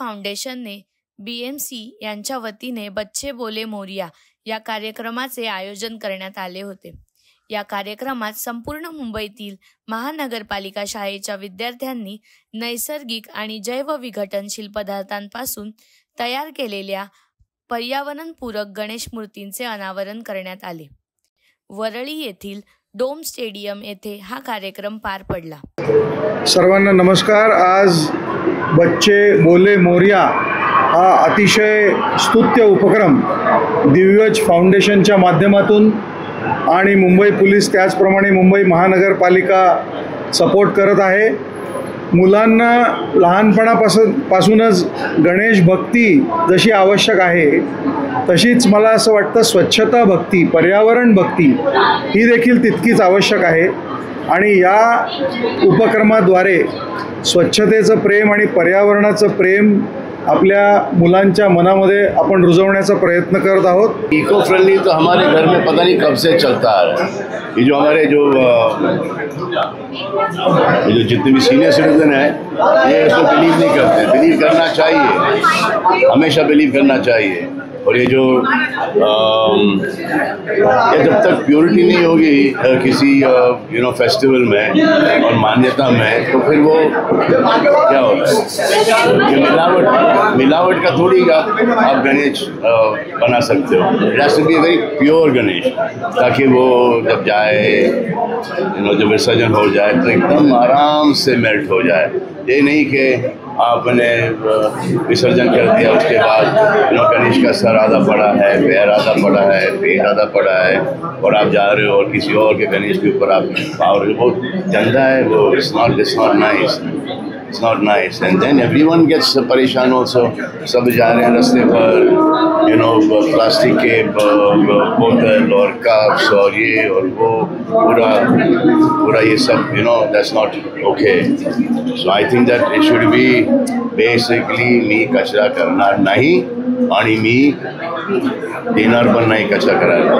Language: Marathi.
फाउंडेशनने BMC यांच्या वतीने बच्चे बोले मोरिया या कार्यक्रमाचे आयोजन करण्यात आले होते। या कार्यक्रमात संपूर्ण मुंबईतील महानगरपालिका शाळेच्या विद्यार्थ्यांनी नैसर्गिक आणि जैवविघटनशील पदार्थांपासून तयार केलेल्या पर्यावरणपूरक गणेश मूर्तींचे अनावरण करण्यात आले। वरळी येथील डोम स्टेडियम येथे हा कार्यक्रम पार पडला। सर्वांना नमस्कार। आज बच्चे बोले मोरिया हा अतिशय स्तुत्य उपक्रम दिव्यज फाउंडेशनच्या माध्यमातून आणि मुंबई पोलीस त्याचप्रमाणे मुंबई महानगरपालिका सपोर्ट करत आहे। मुलांना लहानपणापासूनच गणेश भक्ती जशी आवश्यक आहे तशीच मला असं वाटतं स्वच्छता भक्ती, पर्यावरण भक्ती ही देखील तितकीच आवश्यक आहे। आणि या उपक्रमाद्वारे स्वच्छतेचं प्रेम आणि पर्यावरणाचं प्रेम आपल्या मुलांच्या मनामध्ये आपण रुजवण्याचा प्रयत्न करत आहोत। इको फ्रेंडली तो हमारे घर में पता नहीं कब से चलता आ रहा है। ये जो हमारे जो जितने भी सीनियर सिटीजन हैं ये इसको बिलीव नहीं करते। बिलीव करना चाहिए, हमेशा बिलीव करना चाहिए। और ये जो ये जब तक प्योरिटी नहीं होगी किसी फेस्टिवल में और मान्यता में तो फिर वो क्या होता है, ये मिलावट का थोड़ी आप गणेश बना सकते हो। It has to be very pure Ganesh, ताकि वो जब जाए जब विसर्जन हो जाए तो एकदम आराम से मेल्ट हो जाए। ये नहीं कि आपने विसर्जन कर दिया उसके बाद गणेश का सर आधा पड़ा है, पैर आधा पड़ा है, पेट आधा पड़ा है और आप जा रहे हो और किसी और के गणेश के ऊपर आप पाओ, वो गंदा है, वो it's not nice. And then everyone gets परेशान ऑल्सो। सब जा रहे हैं रास्ते पर प्लास्टिक के बोतल और कप्स और ये और वो पूरा ये सब that's not okay. So I think that it should be basically मी कचरा करणार नाही आणि मी देणार पण नाही कचरा करायला।